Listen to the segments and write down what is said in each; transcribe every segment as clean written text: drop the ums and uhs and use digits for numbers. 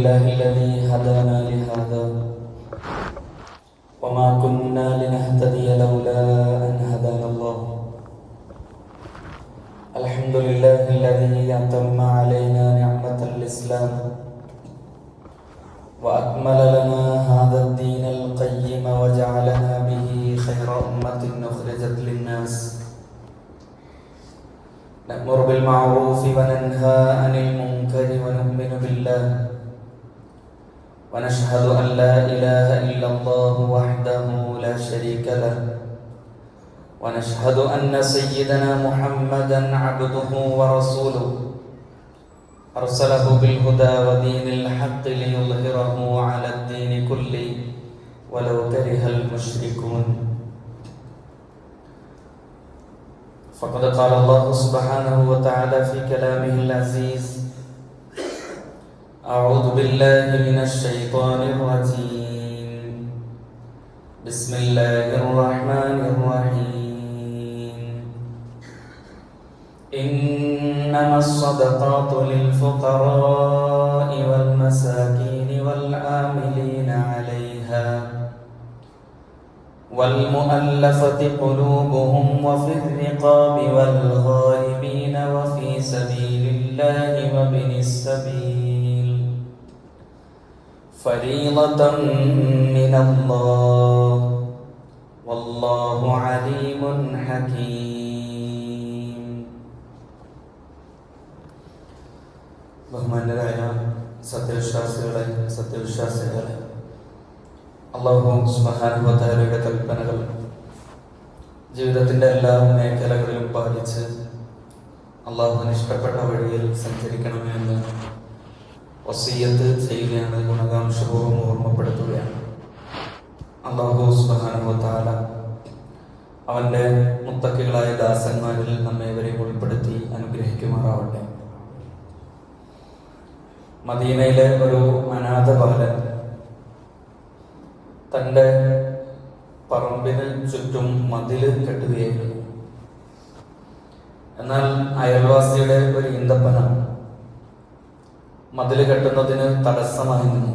لله الذي هدانا لهذا وما كنا لنهتدي لولا أن هدانا الله. الحمد لله الذي أتم علينا نعمة الإسلام وأكمل لنا هذا الدين القيم وجعلنا به خير أمة أخرجت للناس، نأمر بالمعروف وننهى عن المنكر ونؤمن بالله ونشهد أن لا إله إلا الله وحده لا شريك له، ونشهد أن سيدنا محمدا عبده ورسوله أرسله بالهدى ودين الحق ليظهره على الدين كله ولو كره المشركون. فقد قال الله سبحانه وتعالى في كلامه العزيز: أعوذ بالله من الشيطان الرجيم، بسم الله الرحمن الرحيم. إنما الصدقات للفقراء والمساكين والعاملين عليها والمؤلفة قلوبهم وفي الرقاب والغارمين وفي سبيل الله وابن السبيل فريضة من الله والله عليم حكيم. ബഹുമാന്യരായ സത്യവിശ്വാസികളെ, അല്ലാഹു സുബ്ഹാനഹു വ തആലയുടെ കൽപ്പനകൾ ജീവിതത്തിന്റെ എല്ലാ മേഖലകളിലും പാലിച്ച് അല്ലാഹുവിന് ഇഷ്ടപ്പെട്ട വഴിയിൽ സഞ്ചരിക്കണമെന്ന് വസിയ്യത്ത് ചെയ്യുകയാണ്, ഗുണകാംക്ഷപൂർവ്വം ഓർമ്മപ്പെടുത്തുകയാണ്. അല്ലാഹു സുബ്ഹാനഹു വ തആല അവന്റെ മുത്തഖികളായ ദാസന്മാരിൽ നമ്മേവരെയും ഉൾപ്പെടുത്തി അനുഗ്രഹിക്കുമാറാവട്ടെ. മദീനയിലെ ഒരു അനാഥ ബാലൻ തൻ്റെ പറമ്പിന് ചുറ്റും മതില് കെട്ടുകയായിരുന്നു. എന്നാൽ അയൽവാസിയുടെ ഒരു ഈന്തപ്പന മതില് കെട്ടുന്നതിന് തടസ്സമായി നിന്നു.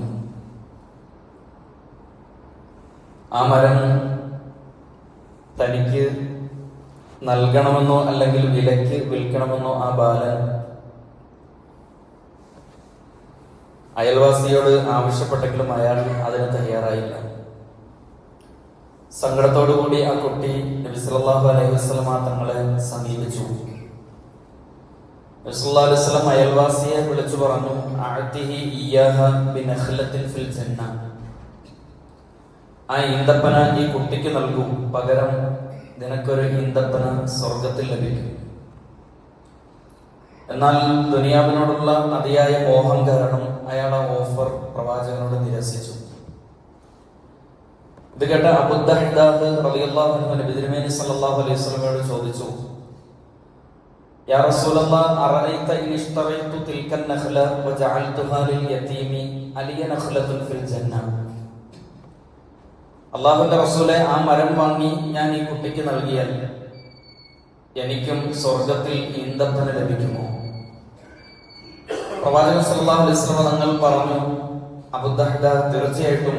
ആ മരം തനിക്ക് നൽകണമെന്നോ അല്ലെങ്കിൽ വിലയ്ക്ക് വിൽക്കണമെന്നോ ആ ബാലൻ അയൽവാസിയോട് ആവശ്യപ്പെട്ടെങ്കിലും അയാൾ അതിന് തയ്യാറായില്ല. സങ്കടത്തോടുകൂടി ആ കുട്ടി നബി സല്ലല്ലാഹു അലൈഹി വസല്ലം തങ്ങളെ സമീപിച്ചു. നബി സല്ലല്ലാഹു അലൈഹി വസല്ലം അയൽവാസിയെ വിളിച്ചു പറഞ്ഞു: അഅതിഹി ഇയ്യാഹ ബിനഖ്ലത്തിൻ ഫിൽ ജന്ന. ആ ഈന്തപ്പന ഈ കുട്ടിക്ക് നൽകൂ, പകരം നിനക്കൊരു ഈന്തപ്പന സ്വർഗത്തിൽ ലഭിക്കും. എന്നാൽ ദുനിയാവിനോടുള്ള അതിയായ മോഹം കാരണം അയാൾ ആ ഓഫർ പ്രവാചകനോട് നിരസിച്ചു. ഇത് കേട്ട അബൂ ദഹ്ദാഹ് റളിയല്ലാഹു അൻഹു നബി തിരുമേനി സല്ലല്ലാഹു അലൈഹി വസല്ലമയോട് ചോദിച്ചു: യാ റസൂലല്ലാഹ്, അറഅയ്ത ഇൻ ഇഷ്തറൈതു തിൽകൻ നഖ്ല വജഅൽതുഹാ ലിൽ യതീമി അലിയ നഖ്ലത്തുൻ ഫിൽ ജന്ന. അല്ലാഹുവിന്റെ റസൂലേ, ആ മരം വാങ്ങി ഞാൻ ഈ കുട്ടിക്ക് നൽകിയാൽ എനിക്കും സ്വർഗത്തിൽ ഈന്തപ്പന ലഭിക്കുമോ? പ്രവാചകൻ സല്ലല്ലാഹു അലൈഹി വസല്ലം തങ്ങൾ പറഞ്ഞു: അബൂ ദഹ്ദാഹ്, തീർച്ചയായിട്ടും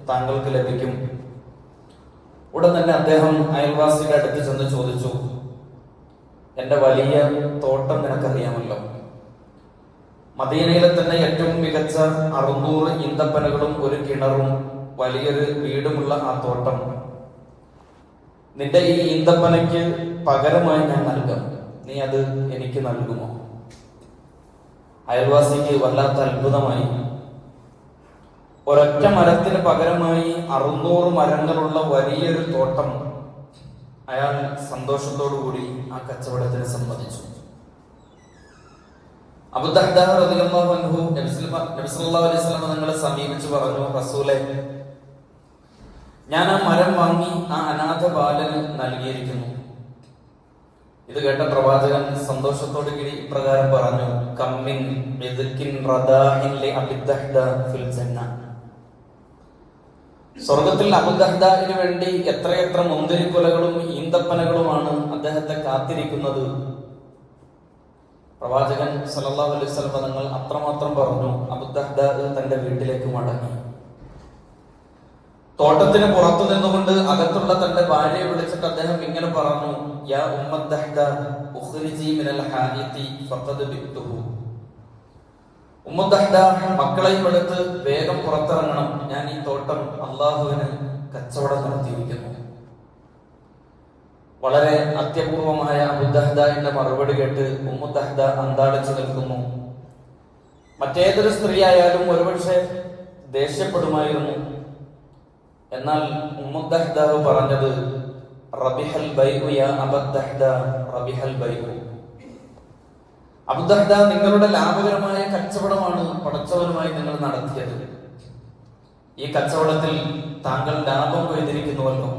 താങ്കൾക്ക് ലഭിക്കും. ഉടൻ തന്നെ അദ്ദേഹം അയൽവാസിയുടെ അടുത്ത് ചെന്ന് ചോദിച്ചു: എന്റെ വലിയ തോട്ടം നിനക്കറിയാമല്ലോ, മദീനയിലെ തന്നെ ഏറ്റവും മികച്ച 600 ഈന്തപ്പനകളും ഒരു കിണറും വലിയൊരു വീടുമുള്ള ആ തോട്ടം നിന്റെ ഈ ഈന്തപ്പനയ്ക്ക് പകരമായി ഞാൻ നൽകാം, നീ അത് എനിക്ക് നൽകുമോ? അയൽവാസിക്ക് വല്ലാത്ത അത്ഭുതമായി. ഒരൊറ്റ മരത്തിന് പകരമായി 600 മരങ്ങളുള്ള വലിയൊരു തോട്ടം. അയാൾ സന്തോഷത്തോടു കൂടി ആ കച്ചവടത്തിന് സമ്മതിച്ചു. അബൂ ദഹ്ദാഹ് റളിയല്ലാഹു അൻഹു നബി സല്ലല്ലാഹു അലൈഹി വസല്ലം തങ്ങളെ സമീപിച്ചു പറഞ്ഞു: റസൂലേ, ഞാൻ ആ മരം വാങ്ങി ആ അനാഥ ബാലന് നൽകിയിരിക്കുന്നു. ഇത് കേട്ട പ്രവാചകൻ സന്തോഷത്തോടു കൂടി ഇപ്രകാരം പറഞ്ഞു: കമ്മിൻ ഇദ്കിൻ റദാഇൻ ലി അബീ ദഹ്ദാഹ് ഫിൽ ജന്ന. സ്വർഗത്തിൽ അബൂ ദഹ്ദാഹിന് വേണ്ടി എത്രയെത്ര മുന്തിരിക്കുലകളും ഈന്തപ്പനകളുമാണ് അദ്ദേഹത്തെ കാത്തിരിക്കുന്നത്. പ്രവാചകൻ സല്ലല്ലാഹു അലൈഹി വസല്ലം തങ്ങൾ അത്രമാത്രം പറഞ്ഞു. അബൂദഹ്ദാ തന്റെ വീട്ടിലേക്ക് മടങ്ങി. തോട്ടത്തിന് പുറത്തു നിന്നുകൊണ്ട് അകത്തുള്ള തന്റെ ഭാര്യയെ വിളിച്ചിട്ട് അദ്ദേഹം ഇങ്ങനെ പറഞ്ഞു, യാ ഉമ്മദ്ദഹ്ദാ ഉഖ്രിജി മിനൽ ഹായിതി ഫഖദ് ബിത്തുഹു. ഉമ്മദ്ദഹ്ദാ, മക്കളെയും എടുത്ത് വേഗം പുറത്തിറങ്ങണം, ഞാൻ ഈ തോട്ടം അള്ളാഹുവിന് കച്ചവടം നടത്തിയിരിക്കുന്നു. വളരെ അത്യപൂർവമായ അബൂദഹ്ദാന്റെ മറുപടി കേട്ട് ഉമ്മുദ്ദഹ്ദാ അന്താളിച്ചു നിൽക്കുന്നു. മറ്റേതൊരു സ്ത്രീ ആയാലും ഒരുപക്ഷെ ദേഷ്യപ്പെടുമായിരുന്നു. എന്നാൽ ഉമ്മുദ്ദഹ്ദാ പറഞ്ഞത്, റബിഹൽ ബൈഉ യാ അബൂദഹ്ദാ, റബിഹൽ ബൈഉ. അബൂദഹ്ദാ, നിങ്ങളുടെ ലാഭകരമായ കച്ചവടമാണ് പടച്ചവനുമായി നിങ്ങൾ നടത്തിയത്. ഈ കച്ചവടത്തിൽ താങ്കൾ ലാഭം കൊയ്തിരിക്കുന്നുവല്ലോ.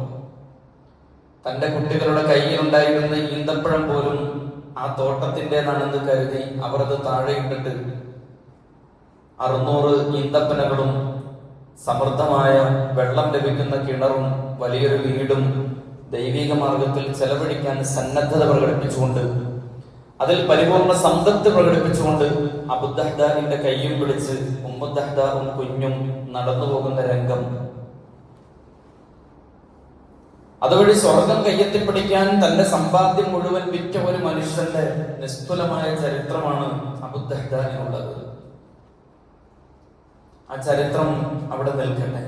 തന്റെ കുട്ടികളുടെ കയ്യിലുണ്ടായിരുന്ന ഈന്തപ്പഴം പോലും ആ തോട്ടത്തിൻ്റെതാണെന്ന് കരുതി അവർ അത് താഴെയിട്ടിട്ട് 600 ഈന്തപ്പനകളും സമൃദ്ധമായ വെള്ളം ലഭിക്കുന്ന കിണറും വലിയൊരു വീടും ദൈവിക മാർഗത്തിൽ ചെലവഴിക്കാൻ സന്നദ്ധത പ്രകടിപ്പിച്ചുകൊണ്ട്, അതിൽ പരിപൂർണ സംതൃപ്തി പ്രകടിപ്പിച്ചുകൊണ്ട് അബൂദഹ്ദാന്റെ കയ്യും പിടിച്ച് ഉമ്മുദ്ദഹ്ദാവും കുഞ്ഞും നടന്നു പോകുന്ന രംഗം, അതുവഴി സ്വർഗം കയ്യെത്തിപ്പിടിക്കാൻ തന്റെ സമ്പാദ്യം മുഴുവൻ വിറ്റ ഒരു മനുഷ്യന്റെ നിസ്തുലമായ ചരിത്രമാണ് അബൂദഹ്ദാനുള്ളത്. ആ ചരിത്രം അവിടെ നിൽക്കട്ടെ.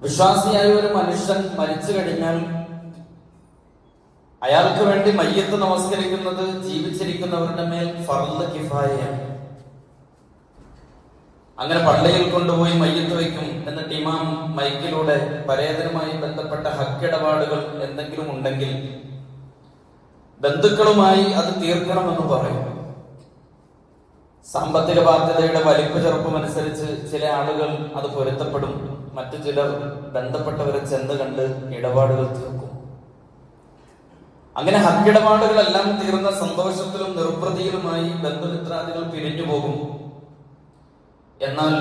വിശ്വാസിയായ ഒരു മനുഷ്യൻ മരിച്ചു കഴിഞ്ഞാൽ അയാൾക്ക് വേണ്ടി മയ്യത്ത് നമസ്കരിക്കുന്നത് ജീവിച്ചിരിക്കുന്നവരുടെ മേൽ ഫർള് കിഫായയാണ്. അങ്ങനെ പള്ളിയിൽ കൊണ്ടുപോയി മയ്യത്ത് വയ്ക്കും. എന്നിട്ട് ഇമാം മൈക്കിലൂടെ പരേതനുമായി ബന്ധപ്പെട്ട ഹക്കിടപാടുകൾ എന്തെങ്കിലും ഉണ്ടെങ്കിൽ ബന്ധുക്കളുമായി അത് തീർക്കണമെന്ന് പറയും. സാമ്പത്തിക ബാധ്യതയുടെ വലിപ്പ ചെറുപ്പമനുസരിച്ച് ചില ആളുകൾ അത് പൊരുത്തപ്പെടും, മറ്റു ചിലർ ബന്ധപ്പെട്ടവരെ ചെന്ന് കണ്ട് ഇടപാടുകൾ തീർക്കും. അങ്ങനെ ഹക്കിടപാടുകളെല്ലാം തീർന്ന സന്തോഷത്തിലും നിർവൃതിയിലുമായി ബന്ധുമിത്രാദികൾ പിരിഞ്ഞു പോകും. എന്നാൽ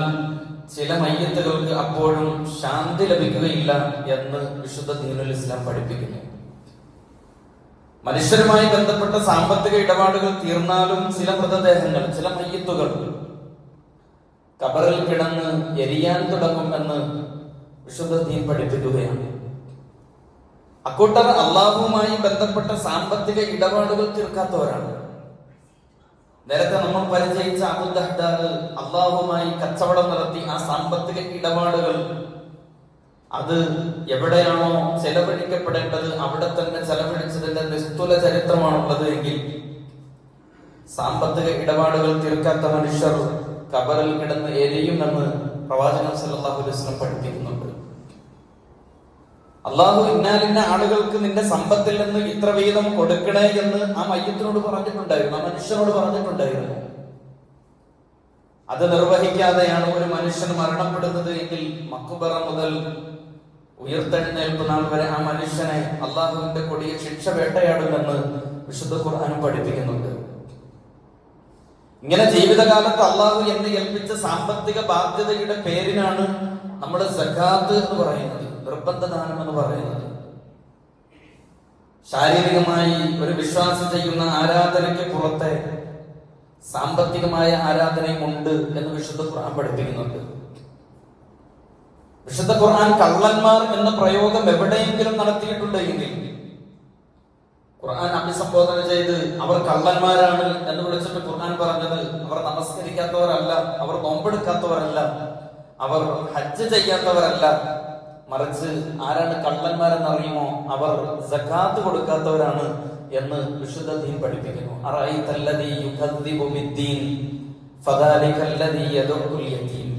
ചില മയ്യത്തുകൾക്ക് അപ്പോഴും ശാന്തി ലഭിക്കുകയില്ല എന്ന് വിശുദ്ധ ദീനുൽ ഇസ്ലാം പഠിപ്പിക്കുന്നു. മനുഷ്യരുമായി ബന്ധപ്പെട്ട സാമ്പത്തിക ഇടപാടുകൾ തീർന്നാലും ചില മൃതദേഹങ്ങൾ, ചില മയ്യത്തുകൾ ഖബറിൽ കിടന്ന് എരിയാൻ തുടങ്ങുമെന്ന് വിശുദ്ധ ദീൻ പഠിപ്പിക്കുകയാണ്. അക്കൂട്ടർ അള്ളാഹുവുമായി ബന്ധപ്പെട്ട സാമ്പത്തിക ഇടപാടുകൾ തീർക്കാത്തവരാണ്. നേരത്തെ നമ്മൾ പരിചയിച്ച അബൂദഹ്ദാ അള്ളാഹുമായി കച്ചവടം നടത്തി ആ സാമ്പത്തിക ഇടപാടുകൾ അത് എവിടെയാണോ ചെലവഴിക്കപ്പെടേണ്ടത് അവിടെ തന്നെ ചെലവഴിച്ചതിന്റെ നിസ്തുല ചരിത്രമാണുള്ളത് എങ്കിൽ, സാമ്പത്തിക ഇടപാടുകൾ തീർക്കാത്ത മനുഷ്യർ ഖബറിൽ കിടന്ന് എരിയുമെന്ന് പ്രവാചകൻ സല്ലല്ലാഹു അലൈഹി വസല്ലം പഠിപ്പിക്കുന്നുണ്ട്. അള്ളാഹു ഇന്നാലിന്ന ആളുകൾക്ക് നിന്റെ സമ്പത്തിൽ നിന്ന് ഇത്ര വീതം കൊടുക്കണേ എന്ന് ആ മയ്യത്തിനോട് പറഞ്ഞിട്ടുണ്ടായിരുന്നു, ആ മനുഷ്യനോട് പറഞ്ഞിട്ടുണ്ടായിരുന്നു. അത് നിർവഹിക്കാതെയാണ് ഒരു മനുഷ്യൻ മരണപ്പെടുന്നത് എങ്കിൽ മഖ്ബറ മുതൽ ഉയർത്തെഴുന്നേൽപ്പ് നാൾ വരെ ആ മനുഷ്യനെ അള്ളാഹുവിന്റെ കൊടിയ ശിക്ഷ വേട്ടയാടുമെന്ന് വിശുദ്ധ ഖുർആൻ പഠിപ്പിക്കുന്നുണ്ട്. ഇങ്ങനെ ജീവിതകാലത്ത് അള്ളാഹു എന്നെ ഏൽപ്പിച്ച സാമ്പത്തിക ബാധ്യതയുടെ പേരിനാണ് നമ്മൾ സകാത്ത് എന്ന് പറയുന്നത്, നിർബന്ധദാനം എന്ന് പറയുന്നത്. ശാരീരികമായി ഒരു വിശ്വാസി ചെയ്യുന്ന ആരാധനയ്ക്ക് പുറത്തെ സാമ്പത്തികമായ ആരാധനയും ഉണ്ട് എന്ന് വിശുദ്ധ ഖുർആൻ പഠിപ്പിക്കുന്നുണ്ട്. വിശുദ്ധ ഖുർആൻ കള്ളന്മാർ എന്ന പ്രയോഗം എവിടെയെങ്കിലും നടത്തിയിട്ടുണ്ട് എങ്കിൽ ഖുർആൻ അഭിസംബോധന ചെയ്ത് അവർ കള്ളന്മാരാണ് എന്ന് വിളിച്ചിട്ട് ഖുർആൻ പറഞ്ഞത് അവർ നമസ്കരിക്കാത്തവരല്ല, അവർ നോമ്പെടുക്കാത്തവരല്ല, അവർ ഹജ്ജ് ചെയ്യാത്തവരല്ല, മറിച്ച് ആരാണ് കള്ളന്മാരെന്നറിയുമോ അവർ സകാത്ത് കൊടുക്കാത്തവരാണ് എന്ന് വിശുദ്ധ ദീൻ പഠിപ്പിക്കുന്നു. അറഅയ്തല്ലദീ യുകദ്ദിബു ബിദ്ദീൻ ഫദാലികല്ലദീ യദഉൽ യതീം.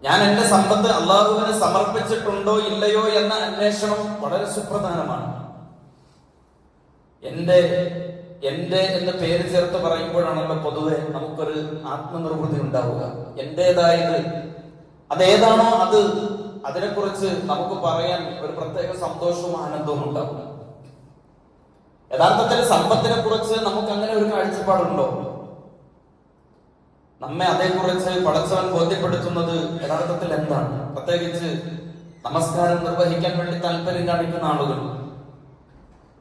ഞാൻ എന്റെ സമ്പത്ത് അള്ളാഹുവിന് സമർപ്പിച്ചിട്ടുണ്ടോ ഇല്ലയോ എന്ന അന്വേഷണം വളരെ സുപ്രധാനമാണ്. എന്റെ എന്ന് പേര് ചേർത്ത് പറയുമ്പോഴാണല്ലോ പൊതുവെ നമുക്കൊരു ആത്മനിർവൃതി ഉണ്ടാവുക. എന്റേതായത് അതേതാണോ അത് അതിനെക്കുറിച്ച് നമുക്ക് പറയാൻ ഒരു പ്രത്യേക സന്തോഷവും ആനന്ദവും ഉണ്ടാവും. യഥാർത്ഥത്തിൽ സമ്പത്തിനെ കുറിച്ച് നമുക്ക് അങ്ങനെ ഒരു കാഴ്ചപ്പാടുണ്ടോ? നമ്മെ അതേക്കുറിച്ച് പടച്ചവൻ ബോധ്യപ്പെടുത്തുന്നത് യഥാർത്ഥത്തിൽ എന്താണ്? പ്രത്യേകിച്ച് നമസ്കാരം നിർവഹിക്കാൻ വേണ്ടി താല്പര്യം കാണിക്കുന്ന ആളുകൾ,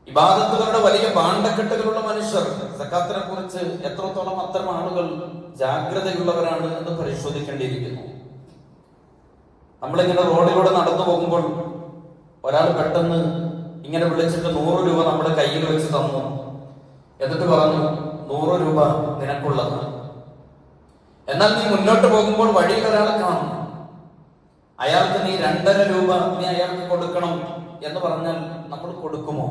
ഇബാദത്തുകളുടെ വലിയ ഭാണ്ഡക്കെട്ടുകളുള്ള മനുഷ്യർ സക്കാത്തിനെ കുറിച്ച് എത്രത്തോളം അത്തരം ആളുകൾ ജാഗ്രതയുള്ളവരാണ് എന്ന് പരിശോധിക്കേണ്ടിയിരിക്കുന്നു. നമ്മളിങ്ങനെ റോഡിലൂടെ നടന്നു പോകുമ്പോൾ ഒരാൾ പെട്ടെന്ന് ഇങ്ങനെ വിളിച്ചിട്ട് 100 രൂപ നമ്മുടെ കയ്യിൽ വെച്ച് തന്നു. എന്നിട്ട് പറഞ്ഞു 100 രൂപ നിനക്കുള്ളതാണ്. എന്നാൽ നീ മുന്നോട്ട് പോകുമ്പോൾ വഴിയിൽ ഒരാളെ കാണും, അയാൾക്ക് നീ 2.5 രൂപ നീ അയാൾക്ക് കൊടുക്കണം എന്ന് പറഞ്ഞാൽ നമ്മൾ കൊടുക്കുമോ?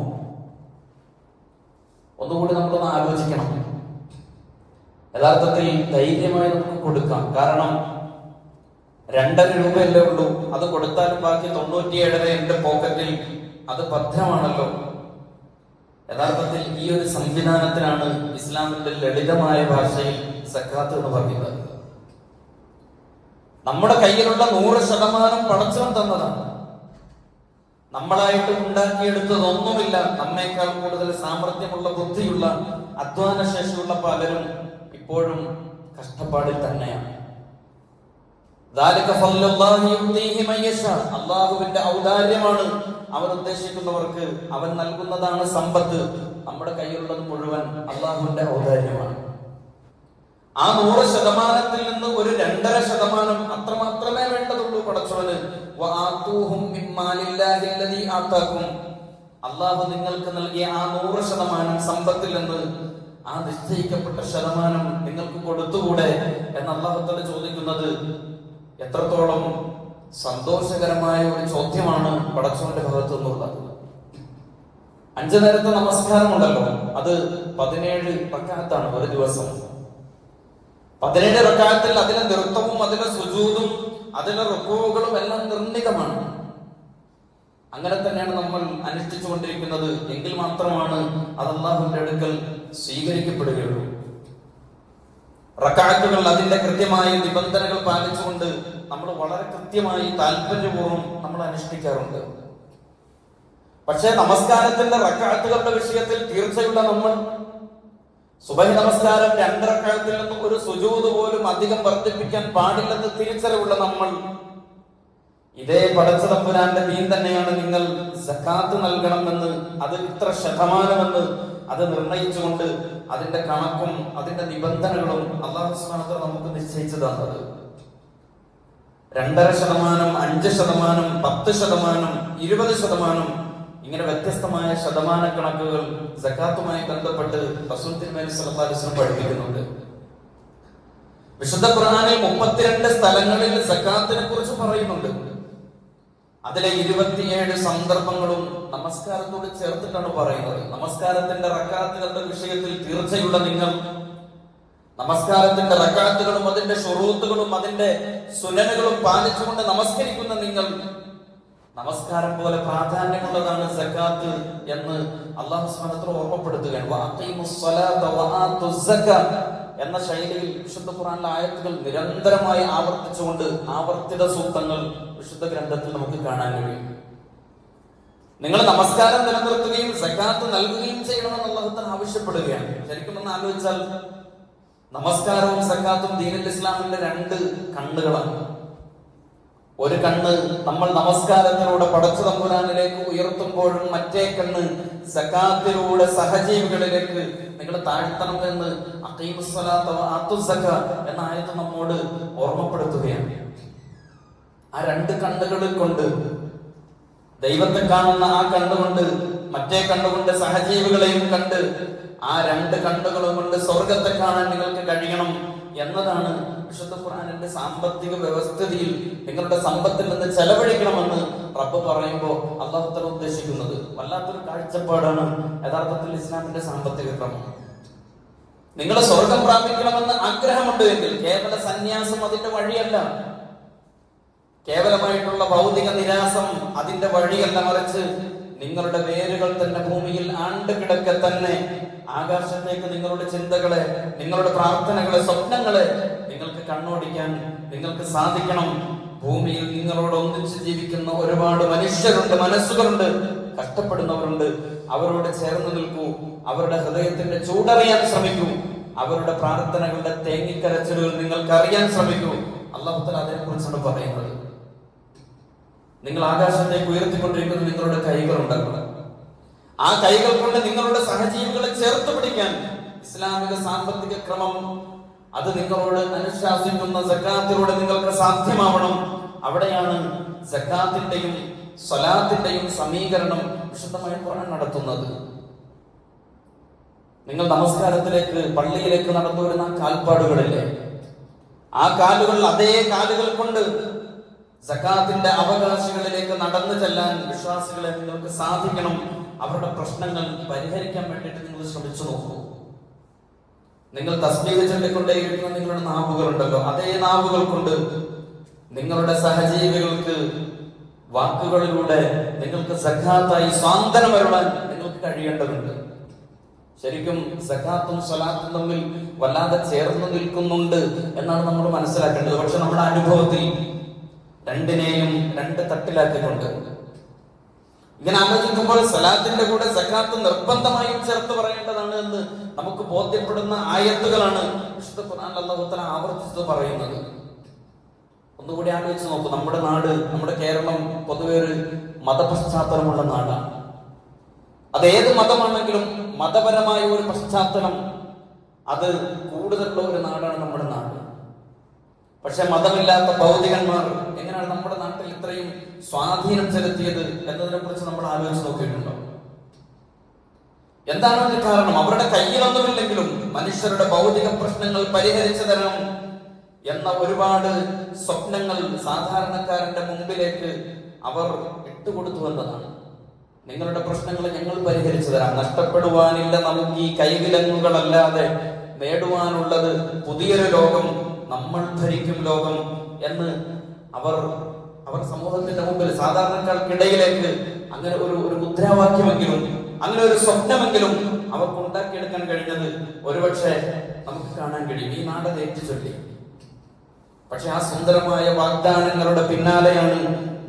ഒന്നുകൂടി നമ്മളൊന്ന് ആലോചിക്കണം. യഥാർത്ഥത്തിൽ ധൈര്യമായി നമുക്ക് കൊടുക്കാം. കാരണം 2.5 രൂപയല്ലേ ഉള്ളൂ. അത് കൊടുത്താലും ബാക്കി 97 എന്റെ പോക്കറ്റിൽ, അത് ഭദ്രമാണല്ലോ. യഥാർത്ഥത്തിൽ ഈ ഒരു സംവിധാനത്തിനാണ് ഇസ്ലാമിന്റെ ലളിതമായ ഭാഷയിൽ സക്കാത്ത് എന്ന് പറയുന്നത്. നമ്മുടെ കയ്യിലുള്ള 100% പടച്ചവൻ തന്നതാണ്. നമ്മളായിട്ട് ഉണ്ടാക്കിയെടുത്തതൊന്നുമില്ല. നമ്മേക്കാൾ കൂടുതൽ സാമർഥ്യമുള്ള, ബുദ്ധിയുള്ള, അധ്വാന ശേഷിയുള്ള പലരും ഇപ്പോഴും കഷ്ടപ്പാടിൽ തന്നെയാണ്. അള്ളാഹുവിന്റെ ഔദാര്യമാണ്. അവൻ ഉദ്ദേശിക്കുന്നവർക്ക് അവൻ നൽകുന്നതാണ് സമ്പത്ത്. നമ്മുടെ കയ്യിലുള്ളത് മുഴുവൻ അള്ളാഹുവിന്റെ ഔദാര്യമാണ്. ആ 100%-ൽ നിന്ന് ഒരു 2.5% അത്രമാത്രമേ വേണ്ടതുള്ളൂ പടച്ചവന്. അള്ളാഹു നിങ്ങൾക്ക് നൽകിയ ആ 100% സമ്പത്തിൽ നിന്ന് ആ നിശ്ചയിക്കപ്പെട്ട ശതമാനം നിങ്ങൾക്ക് കൊടുത്തുകൂടെ എന്ന് അള്ളാഹുത്തോട് ചോദിക്കുന്നത് എത്രത്തോളം സന്തോഷകരമായ ഒരു ചോദ്യമാണ് പടച്ചവന്റെ ഭാഗത്തു നിന്നുള്ളത്. 5 നേരത്തെ നമസ്കാരമുണ്ടല്ലോ, അത് 17 റക്അത്താണ് ഒരു ദിവസം. 17 റക്അത്തിൽ അതിലെ നൃത്തവും അതിലെ സുജൂദും അതിലെ റുകൂഉകളും എല്ലാം നിർണിതമാണ്. അങ്ങനെ തന്നെയാണ് നമ്മൾ അനുഷ്ഠിച്ചുകൊണ്ടിരിക്കുന്നത്. എങ്കിൽ മാത്രമാണ് അത് അല്ലാഹുവിന്റെ അടുക്കൽ സ്വീകരിക്കപ്പെടുകയുള്ളൂ. റക്അത്തുകൾ അതിന്റെ കൃത്യമായ നിബന്ധനകൾ പാലിച്ചുകൊണ്ട് നമ്മൾ വളരെ കൃത്യമായി താല്പര്യപൂർവ്വം നമ്മൾ അനുഷ്ഠിക്കാറുണ്ട്. പക്ഷേ നമസ്കാരത്തിന്റെ റക്അത്തുകളുടെ വിഷയത്തിൽ തീർച്ചയുള്ള നമ്മൾ സുബഹി നമസ്കാരം 2 റക്അത്തിൽ നിന്ന് ഒരു സുജൂദ് പോലും അധികം വർദ്ധിപ്പിക്കാൻ പാടില്ലെന്ന് തിരിച്ചറിവുള്ള നമ്മൾ ഇതേ പടച്ച തമ്പുരാന്റെ ദീൻ തന്നെയാണ് നിങ്ങൾ സക്കാത്ത് നൽകണമെന്ന്, അത് ഇത്ര ശതമാനമെന്ന് അത് നിർണയിച്ചുകൊണ്ട് അതിന്റെ കണക്കും അതിന്റെ നിബന്ധനകളും അല്ലാഹു സുബ്ഹാനഹു വ തആല നമുക്ക് നിശ്ചയിച്ചു തന്നത്. 2.5%, 5%, 10%, 20%, ഇങ്ങനെ വ്യത്യസ്തമായ ശതമാന കണക്കുകൾ സക്കാത്തുമായി ബന്ധപ്പെട്ട് റസൂൽ തിരുമേനി സ്വല്ലല്ലാഹു അലൈഹി വസല്ലം പഠിപ്പിക്കുന്നുണ്ട്. വിശുദ്ധ ഖുർആനിൽ 32 സ്ഥലങ്ങളിൽ സക്കാത്തിനെ കുറിച്ച് പറയുന്നുണ്ട്. അതിലെ 27 സന്ദർഭങ്ങളും നമസ്കാരത്തോട് ചേർത്തിട്ടാണ് പറയുന്നത്. നമസ്കാരത്തിന്റെ റക്അത്തുകളുടെ വിഷയത്തിൽ തീർച്ചയുള്ള നിങ്ങൾ, നമസ്കാരത്തിന്റെ റക്അത്തുകളും അതിന്റെ ശുറൂത്തുകളും അതിന്റെ സുന്നനുകളും പാലിച്ചുകൊണ്ട് നമസ്കരിക്കുന്ന നിങ്ങൾ, നമസ്കാരം പോലെ പ്രാധാന്യമുള്ളതാണ് സക്കാത്ത് എന്ന് അല്ലാഹു സുബ്ഹാനഹു വ തആല ഓർമ്മപ്പെടുത്തുകയാണ്. വഅഖീമുസ് സ്വലാത വആതുസ് സക്കാത്ത് എന്ന ശൈലിയിൽ വിശുദ്ധ ഖുർആനിലെ ആയത്തുകൾ നിരന്തരമായി ആവർത്തിച്ചുകൊണ്ട് ആവർത്തിത സൂക്തങ്ങൾ വിശുദ്ധ ഗ്രന്ഥത്തിൽ നമുക്ക് കാണാൻ കഴിയും. നിങ്ങൾ നമസ്കാരം നിലനിർത്തുകയും സക്കാത്ത് നൽകുകയും ചെയ്യണമെന്ന് അല്ലാഹു തആല ആവശ്യപ്പെടുകയാണ്. ശരിക്കും ഒന്ന് ആലോചിച്ചാൽ നമസ്കാരവും സക്കാത്തും ദീനുൽ ഇസ്ലാമിന്റെ 2 കണ്ണുകളാണ്. ഒരു കണ്ണ് നമ്മൾ നമസ്കാരത്തിലൂടെ പടച്ച തമ്പുരാനിലേക്ക് ഉയർത്തുമ്പോഴും മറ്റേ കണ്ണ് സക്കാത്തിലൂടെ സഹജീവികളിലേക്ക് നിങ്ങൾ താഴ്ത്തണം എന്ന് അഖീമുസ് സ്വലാത്ത വആതുസ് സക്കാത്ത് എന്ന ആയത്ത് നമ്മോട് ഓർമ്മപ്പെടുത്തുകയാണ്. ആ 2 കണ്ണുകളിൽ കൊണ്ട് ദൈവത്തെ കാണുന്ന ആ കണ്ണുകൊണ്ട്, മറ്റേ കണ്ണുകൊണ്ട് സഹജീവികളെയും കണ്ട്, ആ 2 കണ്ണുകളും കൊണ്ട് സ്വർഗത്തെ കാണാൻ നിങ്ങൾക്ക് കഴിയണം എന്നതാണ് വിശുദ്ധ ഖുർആനിന്റെ സാമ്പത്തിക വ്യവസ്ഥിതിയിൽ നിങ്ങളുടെ സമ്പത്തിൽ നിന്ന് ചെലവഴിക്കണമെന്ന് റബ്ബ് പറയുമ്പോൾ അല്ലാഹു തആല ഉദ്ദേശിക്കുന്നത്. വല്ലാത്തൊരു കാഴ്ചപ്പാടാണ് യഥാർത്ഥത്തിൽ ഇസ്ലാമിന്റെ സാമ്പത്തിക ക്രമം. നിങ്ങൾ സ്വർഗം പ്രാപിക്കണമെന്ന് ആഗ്രഹമുണ്ട് എങ്കിൽ കേവല സന്യാസം അതിന്റെ വഴിയല്ല, കേവലമായിട്ടുള്ള ഭൗതിക നിരാസം അതിന്റെ വഴിയല്ല, മറിച്ച് നിങ്ങളുടെ വേരുകൾ തന്നെ ഭൂമിയിൽ ആണ്ട് കിടക്കെ തന്നെ ആകാശത്തേക്ക് നിങ്ങളുടെ ചിന്തകളെ, നിങ്ങളുടെ പ്രാർത്ഥനകളെ, സ്വപ്നങ്ങളെ നിങ്ങൾക്ക് കണ്ണോടിക്കാൻ നിങ്ങൾക്ക് സാധിക്കണം. ഭൂമിയിൽ നിങ്ങളോട് ഒന്നിച്ച് ജീവിക്കുന്ന ഒരുപാട് മനുഷ്യരുണ്ട്, മനസ്സുകളുണ്ട്, കഷ്ടപ്പെടുന്നവരുണ്ട്. അവരോട് ചേർന്ന് നിൽക്കൂ, അവരുടെ ഹൃദയത്തിന്റെ ചൂടറിയാൻ ശ്രമിക്കൂ, അവരുടെ പ്രാർത്ഥനകളുടെ തേങ്ങിക്കരച്ചിലുകൾ നിങ്ങൾക്ക് അറിയാൻ ശ്രമിക്കൂ. അല്ലാഹു തആല അതിനെ കുറിച്ചാണ് പറയുന്നത്. നിങ്ങൾ ആകാശത്തേക്ക് ഉയർത്തിക്കൊണ്ടിരിക്കുന്ന നിങ്ങളുടെ കൈകളുണ്ടല്ലോ, ആ കൈകൾ കൊണ്ട് നിങ്ങളുടെ സഹജീവികളെ ചേർത്ത് പിടിക്കാൻ ഇസ്ലാമിക സാമ്പത്തിക ക്രമം അത് നിങ്ങളോട് അനുശാസിക്കുന്ന സക്കാത്തിലൂടെ നിങ്ങൾക്ക് സാധ്യമാവണം. അവിടെയാണ് സക്കാത്തിന്റെയും സ്വലാത്തിന്റെയും സമീകരണം വിശുദ്ധമായി ഖുർആൻ നടത്തുന്നത്. നിങ്ങൾ നമസ്കാരത്തിലേക്ക് പള്ളിയിലേക്ക് നടന്നു വരുന്ന കാൽപ്പാടുകളില്ലേ, ആ കാലുകൾ അതേ കാലുകൾ കൊണ്ട് സക്കാത്തിന്റെ അവകാശികളിലേക്ക് നടന്നു ചെല്ലാൻ വിശ്വാസികളെ നിങ്ങൾക്ക് സാധിക്കണം. അവരുടെ പ്രശ്നങ്ങൾ പരിഹരിക്കാൻ വേണ്ടിയിട്ട് നിങ്ങൾ ശ്രമിച്ചു നോക്കൂ. നിങ്ങൾ തസ്ബീഹ് ചൊല്ലിക്കൊണ്ടേയിരിക്കുന്ന നിങ്ങളുടെ നാവുകളുണ്ടല്ലോ, അതേ നാവുകൾ കൊണ്ട് നിങ്ങളുടെ സഹജീവികൾക്ക് വാക്കുകളിലൂടെ നിങ്ങൾക്ക് സക്കാത്തായി സ്വാന്തനം വരുവാൻ നിങ്ങൾക്ക് കഴിയേണ്ടതുണ്ട്. ശരിക്കും സക്കാത്തും സ്വലാത്തും തമ്മിൽ വല്ലാതെ ചേർന്ന് നിൽക്കുന്നുണ്ട് എന്നാണ് നമ്മൾ മനസ്സിലാക്കേണ്ടത്. പക്ഷെ നമ്മുടെ അനുഭവത്തിൽ രണ്ടിനെയും രണ്ട് തട്ടിലാക്കിക്കൊണ്ട് ഇങ്ങനെ ആലോചിക്കുമ്പോൾ സലാത്തിന്റെ കൂടെ സക്കാത്ത് നിർബന്ധമായും ചേർത്ത് പറയേണ്ടതാണ് എന്ന് നമുക്ക് ബോധ്യപ്പെടുന്ന ആയത്തുകളാണ് വിശുദ്ധ ഖുർആനിൽ അല്ലാഹു തആല ആവർത്തിച്ച് പറയുന്നത്. ഒന്നുകൂടി ആലോചിച്ച് നോക്കൂ. നമ്മുടെ നാട്, നമ്മുടെ കേരളം പൊതുവെ ഒരു മതപശ്ചാത്തലമുള്ള നാടാണ്. അത് ഏത് മതമാണെങ്കിലും മതപരമായ ഒരു പശ്ചാത്തലം അത് കൂടുതലുള്ള ഒരു നാടാണ് നമ്മുടെ നാട്. പക്ഷെ മതമില്ലാത്ത ഭൗതികന്മാർ എങ്ങനെയാണ് നമ്മുടെ നാട്ടിൽ ഇത്രയും സ്വാധീനം ചെലുത്തിയത് എന്നതിനെ കുറിച്ച് നമ്മൾ ആലോചിച്ച് നോക്കിയിട്ടുണ്ടോ? എന്താണ് അതിന് കാരണം? അവരുടെ കയ്യിലൊന്നുമില്ലെങ്കിലും മനുഷ്യരുടെ ഭൗതിക പ്രശ്നങ്ങൾ പരിഹരിച്ചു തരണം എന്ന ഒരുപാട് സ്വപ്നങ്ങൾ സാധാരണക്കാരന്റെ മുമ്പിലേക്ക് അവർ ഇട്ടുകൊടുത്തു എന്നതാണ്. നിങ്ങളുടെ പ്രശ്നങ്ങൾ ഞങ്ങൾ പരിഹരിച്ചു തരാം, നഷ്ടപ്പെടുവാനില്ല നമുക്ക് ഈ കൈവിലങ്ങുകളല്ലാതെ, നേടുവാനുള്ളത് പുതിയൊരു ലോകം, നമ്മൾ ഭരിക്കും ലോകം എന്ന് അവർ സമൂഹത്തിന്റെ മുമ്പിൽ സാധാരണക്കാർക്കിടയിലേക്ക് അങ്ങനെ ഒരു മുദ്രാവാക്യമെങ്കിലും അങ്ങനെ ഒരു സ്വപ്നമെങ്കിലും അവർക്ക് ഉണ്ടാക്കിയെടുക്കാൻ കഴിഞ്ഞത് ഒരുപക്ഷെ നമുക്ക് കാണാൻ കഴിയും. ഈ നാടത് ഏറ്റുചൊല്ലി. പക്ഷെ ആ സുന്ദരമായ വാഗ്ദാനങ്ങളുടെ പിന്നാലെയാണ്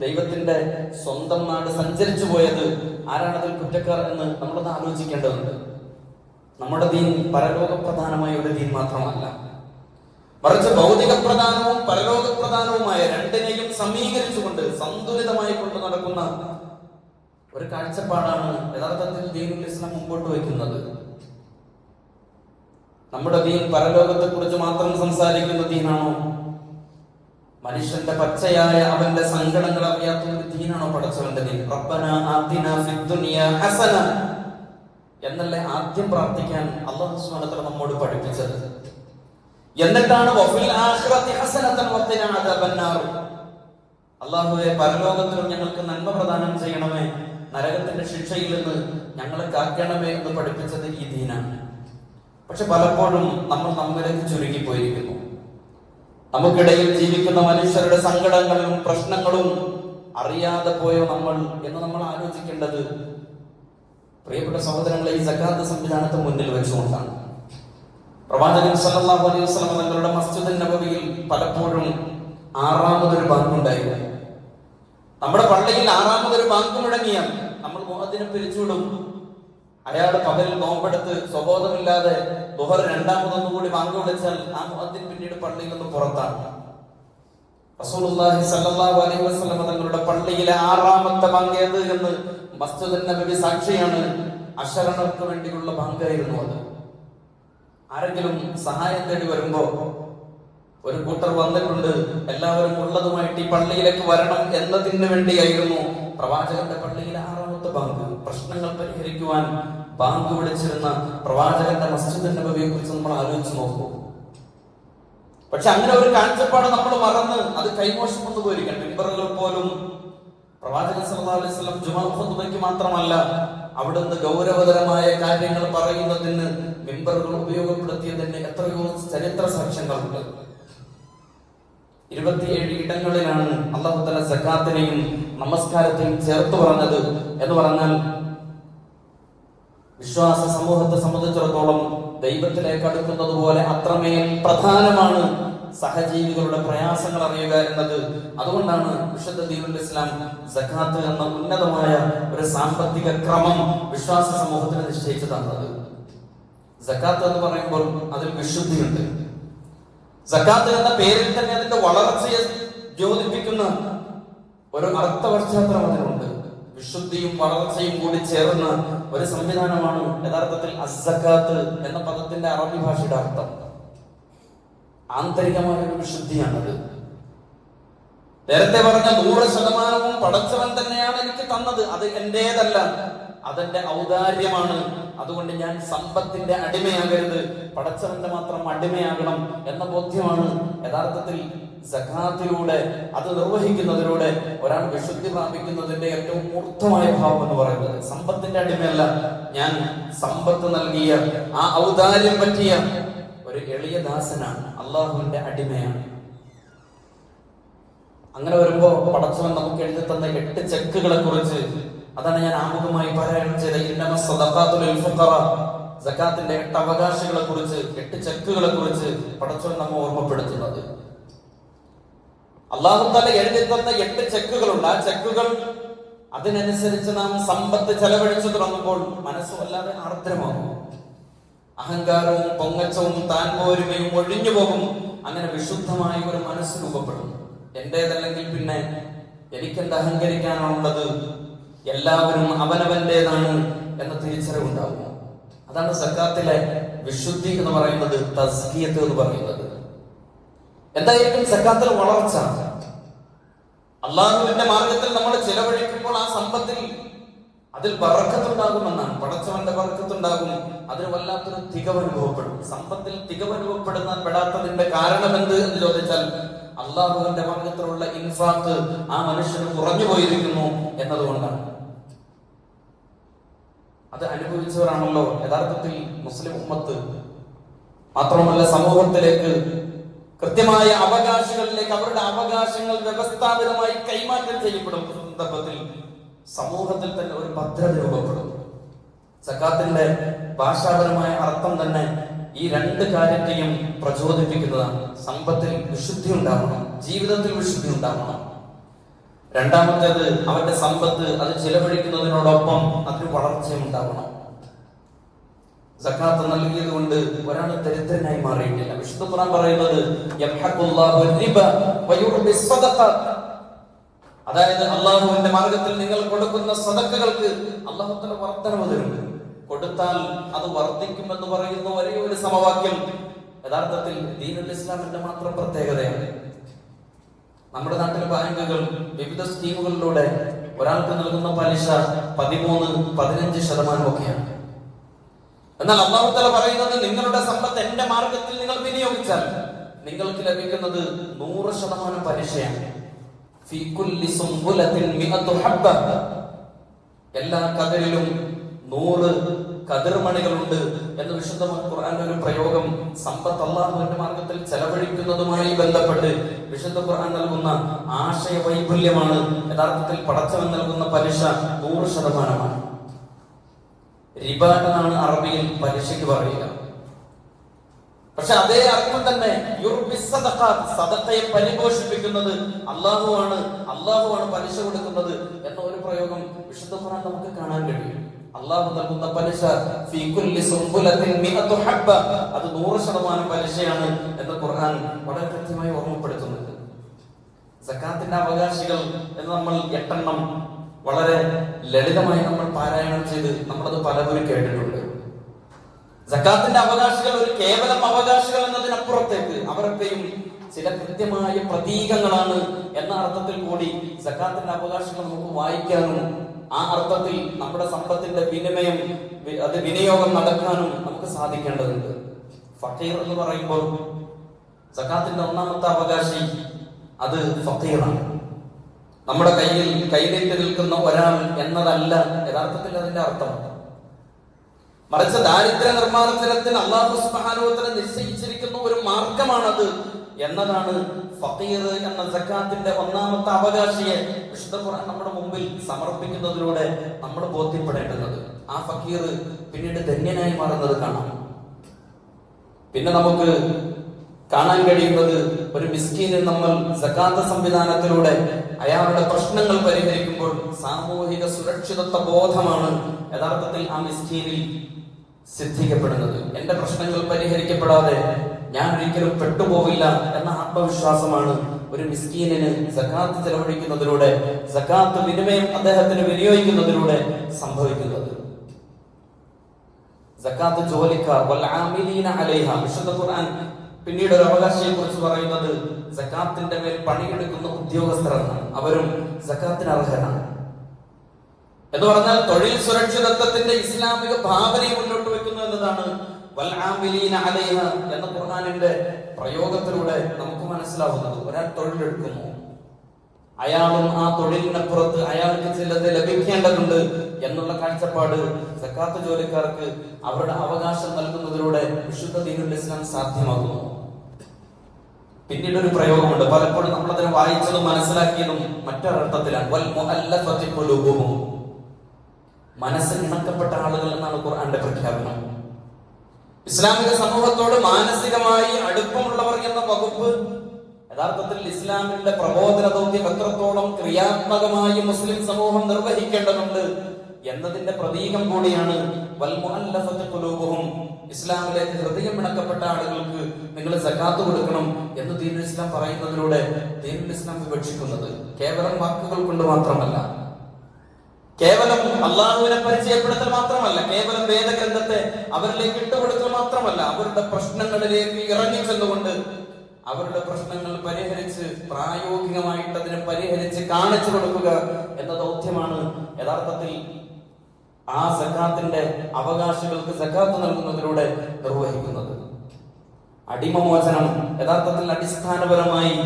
ദൈവത്തിന്റെ സ്വന്തം നാട് സഞ്ചരിച്ചു പോയത്. ആരാണ് അതിൽ കുറ്റക്കാർ എന്ന് നമ്മളൊന്ന് ആലോചിക്കേണ്ടതുണ്ട്. നമ്മുടെ ദീൻ പരലോക പ്രധാനമായ ഒരു ദീൻ മാത്രമല്ല, മറിച്ച് ഭൗതിക പ്രധാനവും പരലോക പ്രധാനവുമായ രണ്ടിനെയും സമീകരിച്ചുകൊണ്ട് സന്തുലിതമായി കൊണ്ട് നടക്കുന്ന ഒരു കാഴ്ചപ്പാടാണ് യഥാർത്ഥത്തിൽ ദീനുൽ ഇസ്ലാം മുമ്പോട്ട് വയ്ക്കുന്നത്. നമ്മുടെ ദീൻ പരലോകത്തെ കുറിച്ച് മാത്രം സംസാരിക്കുന്ന ദീനാണോ? മനുഷ്യന്റെ പച്ചയായ അവന്റെ സങ്കടങ്ങൾ അറിയാത്ത ഒരു ദീനാണോ പടച്ചവന്റെ ദീൻ? റബ്ബനാ ആതിനാ ഫിദ് ദുനിയാ ഹസന എന്നല്ലേ ആദ്യം പ്രാർത്ഥിക്കാൻ അല്ലാഹു സുബ്ഹാനഹു വ തആല നമ്മോട് പഠിപ്പിച്ചത്. എന്നിട്ടാണ് വഫിൽ ആഖിറതി ഹസനതൻ വഖിനാ അദാബന്നാർ, അല്ലാഹുവേ പരലോകത്തിലും ഞങ്ങൾക്ക് നന്മ പ്രദാനം ചെയ്യണമേ, നരകത്തിന്റെ ശിക്ഷയിൽ നിന്ന് ഞങ്ങളെ കാക്കണമേ എന്ന് പഠിപ്പിച്ചത് ഈ ദീനാണ്. പക്ഷെ പലപ്പോഴും നമ്മൾ നമ്മിലേക്ക് ചുരുങ്ങിപ്പോയിരിക്കുന്നു. നമുക്കിടയിൽ ജീവിക്കുന്ന മനുഷ്യരുടെ സങ്കടങ്ങളും പ്രശ്നങ്ങളും അറിയാതെ പോയോ നമ്മൾ എന്ന് നമ്മൾ ആലോചിക്കേണ്ടത് പ്രിയപ്പെട്ട സഹോദരങ്ങളെ ഈ സക്കാത്ത് സംവിധാനത്തെ മുന്നിൽ വെച്ചുകൊണ്ടാണ്. പ്രവാചകൻ സല്ലല്ലാഹു അലൈഹി വസല്ലം തങ്ങളുടെ മസ്ജിദുൻ നബവിയിൽ പലപ്പോഴും ആറാമതൊരു ബാങ്ക് ഉണ്ടായിരുന്നു. നമ്മുടെ പള്ളിയിൽ ആറാമതൊരു ബാങ്ക് മുഴങ്ങിയാൽ നമ്മൾ മുഅദ്ദിനെ പിരിച്ചുവിടും. അയാൾ പകൽ നോമ്പെടുത്ത് സ്വബോധമില്ലാതെ ദുഹർ രണ്ടാമതൊന്നും കൂടി ബാങ്ക് വിളിച്ചാൽ ആ മുഅദ്ദിൻ പിന്നീട് പള്ളിയിൽ നിന്ന് പുറത്താണ്. റസൂലുള്ളാഹി സ്വല്ലല്ലാഹു അലൈഹി വസല്ലം തങ്ങളുടെ പള്ളിയിലെ ആറാമത്തെ ബാങ്ക് ഏത് എന്ന് മസ്ജിദുൻ നബവി സാക്ഷിയാണ്. അശരണർക്ക് വേണ്ടിയുള്ള ബാങ്കായിരുന്നു അത്. ആരെങ്കിലും സഹായം തേടി വരുമ്പോ ഒരു കൂട്ടർ വന്നിട്ടുണ്ട്, എല്ലാവരും ഉള്ളതുമായിട്ട് ഈ പള്ളിയിലേക്ക് വരണം എന്നതിന് വേണ്ടിയായിരുന്നു പ്രവാചകന്റെ പള്ളിയിലെ ആറാമത്തെ ബാങ്ക്. പ്രശ്നങ്ങൾ പരിഹരിക്കുവാൻ ബാങ്ക് വിളിച്ചിരുന്ന പ്രവാചകന്റെ മസ്ജിദുൻ നബവിയെ കുറിച്ച് നമ്മൾ ആലോചിച്ച് നോക്കൂ. പക്ഷെ അങ്ങനെ ഒരു കാഴ്ചപ്പാട് നമ്മൾ മറന്ന് അത് കൈമോശം വന്നു പോയിരിക്കണം. മിമ്പറുകൾ പോലും പ്രവാചകൻ സല്ലല്ലാഹു അലൈഹി വസല്ലം ജുമാ ഖുത്ബയ്ക്ക് മാത്രമല്ല, അവിടുന്ന് ഗൗരവതരമായ കാര്യങ്ങൾ പറയുന്നതിന് മിമ്പറുകൾ ഉപയോഗപ്പെടുത്തിയതിന് എത്രയോ ചരിത്ര സാക്ഷ്യങ്ങളുണ്ട്. 27 ഇടങ്ങളിലാണ് അല്ലാഹു തആല സക്കാത്തിനെയും നമസ്കാരത്തെയും ചേർത്ത് പറഞ്ഞത് എന്ന് പറഞ്ഞാൽ വിശ്വാസ സമൂഹത്തെ സംബന്ധിച്ചിടത്തോളം ദൈവത്തിലേക്ക് അടുക്കുന്നത് പോലെ അത്രമേൽ പ്രധാനമാണ് സഹജീവികളുടെ പ്രയാസങ്ങൾ അറിയുക എന്നത്. അതുകൊണ്ടാണ് വിശുദ്ധ ദീനുൽ ഇസ്ലാം സക്കാത്ത് എന്ന ഉന്നതമായ ഒരു സാമ്പത്തിക ക്രമം വിശ്വാസ സമൂഹത്തിന് നിശ്ചയിച്ചു തന്നത്. സക്കാത്ത് എന്ന് പറയുമ്പോൾ അതിൽ വിശുദ്ധിയുണ്ട്. സക്കാത്ത് എന്ന പേരിൽ തന്നെ അതിന്റെ വളർച്ചയെ ദ്യോതിപ്പിക്കുന്ന ഒരു അർത്ഥ പശ്ചാത്തലം അതിനുണ്ട്. വിശുദ്ധിയും വളർച്ചയും കൂടി ചേർന്ന ഒരു സംവിധാനമാണ് യഥാർത്ഥത്തിൽ അസ്സകാത്ത് എന്ന പദത്തിന്റെ അറബി ഭാഷയുടെ അർത്ഥം. ആന്തരികമായ ഒരു വിശുദ്ധിയാണത്. നേരത്തെ പറഞ്ഞ 100% പടച്ചവൻ തന്നെയാണ് എനിക്ക് തന്നത്, അത് എന്റേതല്ല, അതെന്റെ ഔദാര്യമാണ്. അതുകൊണ്ട് ഞാൻ സമ്പത്തിന്റെ അടിമയാകരുത്, പടച്ചവന്റെ മാത്രം അടിമയാകണം എന്ന ബോധ്യമാണ് യഥാർത്ഥത്തിൽ സകാത്തിലൂടെ, അത് നിർവഹിക്കുന്നതിലൂടെ ഒരാൾ വിശുദ്ധി പ്രാപിക്കുന്നതിന്റെ ഏറ്റവും മൂർത്തമായ ഭാവം എന്ന് പറയുന്നത്. സമ്പത്തിന്റെ അടിമയല്ല, ഞാൻ സമ്പത്ത് നൽകിയ ആ ഔദാര്യം പറ്റിയ ഒരു എളിയ ദാസനാണ്, അള്ളാഹുവിന്റെ അടിമയാണ്. അങ്ങനെ വരുമ്പോ പടച്ചവൻ നമുക്ക് എഴുതി തന്ന 8 ചെക്കുകളെ കുറിച്ച്, അതാണ് ഞാൻ ആമുഖമായി പാരായണം ചെയ്ത ഇന്നമ സദഖാത്തുൽ ഫുഖറ, സകാത്തിന്റെ 8 അവകാശികളെ കുറിച്ച്, 8 ചെക്കുകളെ കുറിച്ച് പടച്ചവൻ നമ്മെ ഓർമ്മപ്പെടുത്തുന്നത്. അല്ലാഹു തആല എഴുതി തന്ന 8 ചെക്കുകളുണ്ട്. ആ ചെക്കുകൾ അതിനനുസരിച്ച് നാം സമ്പത്ത് ചെലവഴിച്ചു തുടങ്ങുമ്പോൾ മനസ്സ് വല്ലാതെ ആർദ്രമാകും. അഹങ്കാരവും പൊങ്ങച്ചവും താൻ പോരുമയും ഒഴിഞ്ഞു പോകും. അങ്ങനെ വിശുദ്ധമായ ഒരു മനസ്സ് രൂപപ്പെടും. എന്റേതല്ലെങ്കിൽ പിന്നെ എനിക്കെന്ത് അഹങ്കരിക്കാനുള്ളത്, എല്ലാവരും അവനവന്റേതാണ് എന്ന തിരിച്ചറിവുണ്ടാകും. അതാണ് സക്കാത്തിലെ വിശുദ്ധി എന്ന് പറയുന്നത്, തസ്കിയത്ത് എന്ന് പറയുന്നത്. എന്തായിരിക്കും സക്കാത്തിൽ വളർച്ച? അള്ളാഹുവിന്റെ മാർഗത്തിൽ നമ്മൾ ചിലവഴിക്കുമ്പോൾ ആ സമ്പത്തിൽ അതിൽ ബറക്കത്തുണ്ടാകുമെന്നാണ്. പടച്ചവന്റെ ബറക്കത്തുണ്ടാകും. അതിന് വല്ലാത്തൊരു തികവ് അനുഭവപ്പെടും. സമ്പത്തിൽ തികവ് പെടാത്തതിന്റെ കാരണം എന്ത് എന്ന് ചോദിച്ചാൽ അള്ളാഹുവിന്റെ മാർഗത്തിലുള്ള ഇൻഫാഖ് ആ മനുഷ്യന് കുറഞ്ഞു പോയിരിക്കുന്നു എന്നതുകൊണ്ടാണ്. അത് അനുഭവിച്ചവരാണല്ലോ യഥാർത്ഥത്തിൽ മുസ്ലിം ഉമ്മത്ത്. മാത്രമല്ല സമൂഹത്തിലേക്ക് കൃത്യമായ അവകാശങ്ങളിലേക്ക് അവരുടെ അവകാശങ്ങൾ വ്യവസ്ഥാപിതമായി കൈമാറ്റം ചെയ്യപ്പെടും സന്ദർഭത്തിൽ സമൂഹത്തിൽ തന്നെ ഒരു ഭദ്രത രൂപപ്പെടും. സക്കാത്തിന്റെ ഭാഷാപരമായ അർത്ഥം തന്നെ ഈ 2 കാര്യത്തെയും പ്രചോദിപ്പിക്കുന്നതാണ്. സമ്പത്തിൽ വിശുദ്ധി ഉണ്ടാവണം, ജീവിതത്തിൽ വിശുദ്ധി ഉണ്ടാവണം. രണ്ടാമത്തേത് അവന്റെ സമ്പത്ത് അത് ചിലവഴിക്കുന്നതിനോടൊപ്പം അതിന് വളർച്ചയും ഉണ്ടാവണം. സക്കാത്ത് നൽകിയത് കൊണ്ട് ഒരാൾ ദരിദ്രനായി മാറിയിട്ടില്ല. വിശുദ്ധ ഖുർആൻ പറയുന്നത് യംഹഖുല്ലാഹു റിബ വയുർബി സ്വദഖാത്ത്, അതായത് അള്ളാഹുവിന്റെ മാർഗത്തിൽ നിങ്ങൾ കൊടുക്കുന്ന സദഖകൾക്ക് അല്ലാഹു തആല വർധനവ് തരും. കൊടുത്താൽ അത് വർദ്ധിക്കുമെന്ന് പറയുന്ന ഒരേ ഒരു സമവാക്യം യഥാർത്ഥത്തിൽ ദീനുൽ ഇസ്ലാമിന്റെ മാത്രം പ്രത്യേകതയാണ്. നമ്മുടെ നാട്ടിലെ ബാങ്കുകൾ വിവിധ സ്കീമുകളിലൂടെ ഒരാൾക്ക് നൽകുന്ന പലിശ 13-15% ഒക്കെയാണ്. എന്നാൽ അല്ലാഹു തആല പറയുന്നത് നിങ്ങളുടെ സമ്പത്ത് എന്റെ മാർഗത്തിൽ നിങ്ങൾ വിനിയോഗിച്ചാൽ നിങ്ങൾക്ക് ലഭിക്കുന്നത് 100% പലിശയാണ്. ഫീ കുല്ലി സുംബുലത്തിൻ മിഅതു ഹബ്ബ, എല്ലാ കതിരിലും 100 കതിർമണികളുണ്ട് എന്ന് വിശുദ്ധ ഖുർആന്റെ ഒരു പ്രയോഗം സമ്പത്ത് അല്ലാഹുവിന്റെ മാർഗത്തിൽ ചെലവഴിക്കുന്നതുമായി ബന്ധപ്പെട്ട് വിശുദ്ധ ഖുർആൻ നൽകുന്ന ആശയ വൈപുല്യമാണ്. യഥാർത്ഥത്തിൽ പടച്ചവൻ നൽകുന്ന പലിശ 100%. റിബ എന്നാണ് അറബിയിൽ പലിശയ്ക്ക് പറയുക. പക്ഷെ അതേ അർത്ഥം തന്നെ സദഖയെ പരിപോഷിപ്പിക്കുന്നത് അള്ളാഹുവാണ്, അള്ളാഹുവാണ് പലിശ കൊടുക്കുന്നത് എന്ന ഒരു പ്രയോഗം വിശുദ്ധ ഖുർആൻ നമുക്ക് കാണാൻ കഴിയും. അള്ളാഹു നൽകുന്ന പലിശ ഫീ കുല്ലി സുംബുലത്തിൻ മിഅതു ഹബ്ബ, അത് 100% പലിശയാണ് എന്ന് ഖുർആൻ വളരെ കൃത്യമായി ഓർമ്മപ്പെടുത്തുന്നുണ്ട്. സക്കാത്തിന്റെ അവകാശികൾ എന്ന് നമ്മൾ 8 എണ്ണം വളരെ ലളിതമായി നമ്മൾ പാരായണം ചെയ്ത് നമ്മളത് പലവരും കേട്ടിട്ടുണ്ട്. സക്കാത്തിന്റെ അവകാശികൾ ഒരു കേവലം അവകാശികൾ എന്നതിനപ്പുറത്തേക്ക് അവരൊക്കെയും ചില കൃത്യമായ പ്രതീകങ്ങളാണ് എന്ന അർത്ഥത്തിൽ കൂടി സക്കാത്തിന്റെ അവകാശികൾ നമുക്ക് വായിക്കാനും ആ അർത്ഥത്തിൽ നമ്മുടെ സമ്പത്തിന്റെ വിനിയോഗം നടക്കാനും നമുക്ക് സാധിക്കേണ്ടതുണ്ട്. ഫഖീർ എന്ന് പറയുമ്പോൾ സക്കാത്തിന്റെ 1ാമത്തെ അവകാശി അത് ഫഖീറാണ്. നമ്മുടെ കയ്യിലേക്ക് നിൽക്കുന്ന ഒരാൾ എന്നതല്ല യഥാർത്ഥത്തിൽ അതിന്റെ അർത്ഥം. മറിച്ച് ദാരിദ്ര്യ നിർമ്മാർജ്ജനത്തിന് അല്ലാഹു സുബ്ഹാനഹു വ തആല നിശ്ചയിച്ചിരിക്കുന്ന ഒരു മാർഗമാണത് എന്നതാണ് ഫഖീർ എന്ന സക്കാത്തിന്റെ 1ാമത്തെ അവകാശിയെ വിശുദ്ധ ഖുർആൻ നമ്മുടെ മുമ്പിൽ സമർപ്പിക്കുന്നതിലൂടെ നമ്മൾ ബോധ്യപ്പെടേണ്ടത്. ആ ഫഖീർ പിന്നീട് ധന്യനായി മാറുന്നത് കാണാം. പിന്നെ നമുക്ക് കാണാൻ കഴിയുന്നത് ഒരു മിസ്കീനെ നമ്മൾ സക്കാത്ത് സംവിധാനത്തിലൂടെ അയാളുടെ പ്രശ്നങ്ങൾ പരിഹരിക്കുമ്പോൾ സാമൂഹിക സുരക്ഷിതത്വ ബോധമാണ് യഥാർത്ഥത്തിൽ ആ മിസ്കീനിൽ സിദ്ധിക്കപ്പെടുന്നത്. എന്റെ പ്രശ്നങ്ങൾ പരിഹരിക്കപ്പെടാതെ ഞാൻ ഒരിക്കലും പെട്ടുപോവില്ല എന്ന ആത്മവിശ്വാസമാണ് ഒരു മിസ്കീനിന് സക്കാത്ത് ചെലവഴിക്കുന്നതിലൂടെ, സക്കാത്ത് വിനിമയം അദ്ദേഹത്തിന് വിനിയോഗിക്കുന്നതിലൂടെ സംഭവിക്കുന്നത്. സക്കാത്ത് ജോലിക്കാർ വിശുദ്ധ ഖുർആൻ പിന്നീട് ഒരു അവകാശിയെ കുറിച്ച് പറയുന്നത് സക്കാത്തിന്റെ മേൽ പണിയെടുക്കുന്ന ഉദ്യോഗസ്ഥരെന്നാണ്. അവരും സക്കാത്തിന് അർഹരാണ് എന്ന് പറഞ്ഞാൽ തൊഴിൽ സുരക്ഷിതത്വത്തിന്റെ ഇസ്ലാമിക ഭാവനയെ മുന്നോട്ട് വെക്കുന്നു എന്നതാണ് എന്ന ഖുർആനിന്റെ പ്രയോഗത്തിലൂടെ നമുക്ക് മനസ്സിലാവുന്നത്. ഒരാൾ തൊഴിലെടുക്കുന്നു, അയാളും ആ തൊഴിലിനപ്പുറത്ത് അയാൾക്ക് ചിലത് ലഭിക്കേണ്ടതുണ്ട് എന്നുള്ള കാഴ്ചപ്പാട് സക്കാത്ത് ജോലിക്കാർക്ക് അവരുടെ അവകാശം നൽകുന്നതിലൂടെ വിശുദ്ധ ദീനുൽ ഇസ്ലാം സാധ്യമാകുന്നു. പിന്നീട് ഒരു പ്രയോഗമുണ്ട്, പലപ്പോഴും നമ്മളതിനെ വായിച്ചതും മനസ്സിലാക്കിയതും മറ്റൊരർത്ഥത്തിലാണ്. മനസ്സിൽ ഇണക്കപ്പെട്ട ആളുകൾ എന്നാണ് ഖുർആന്റെ പ്രഖ്യാപനം. ഇസ്ലാമിക സമൂഹത്തോട് മാനസികമായി അടുപ്പമുള്ളവർ എന്ന വകുപ്പ് യഥാർത്ഥത്തിൽ ഇസ്ലാമിന്റെ പ്രബോധന ദൗത്യം എത്രത്തോളം ക്രിയാത്മകമായി മുസ്ലിം സമൂഹം നിർവഹിക്കേണ്ടതുണ്ട് എന്നതിന്റെ പ്രതീകം കൂടിയാണ് ഇസ്ലാമിലേക്ക് ഹൃദയം ഇണക്കപ്പെട്ട ആളുകൾക്ക് നിങ്ങൾ സക്കാത്ത് കൊടുക്കണം എന്ന് ദീനുൽ ഇസ്ലാം പറയുന്നതിലൂടെ ദീനുൽ ഇസ്ലാം വിവക്ഷിക്കുന്നത് കേവലം വാക്കുകൾ കൊണ്ട് മാത്രമല്ല, കേവലം അള്ളാഹുവിനെ പരിചയപ്പെടുത്തൽ മാത്രമല്ല, കേവലം വേദഗ്രന്ഥത്തെ അവരിലേക്ക് ഇട്ടുകൊടുക്കൽ മാത്രമല്ല, അവരുടെ പ്രശ്നങ്ങളിലേക്ക് ഇറങ്ങിച്ചെന്നുകൊണ്ട് അവരുടെ പ്രശ്നങ്ങൾ പരിഹരിച്ച് പ്രായോഗികമായിട്ട് അതിനെ പരിഹരിച്ച് കാണിച്ചു കൊടുക്കുക എന്ന ദൗത്യമാണ് യഥാർത്ഥത്തിൽ ആ സക്കാത്തിന്റെ അവകാശികൾക്ക് സക്കാത്ത് നൽകുന്നതിലൂടെ നിർവഹിക്കുന്നത്. അടിമമോചനം യഥാർത്ഥത്തിൽ അടിസ്ഥാനപരമായി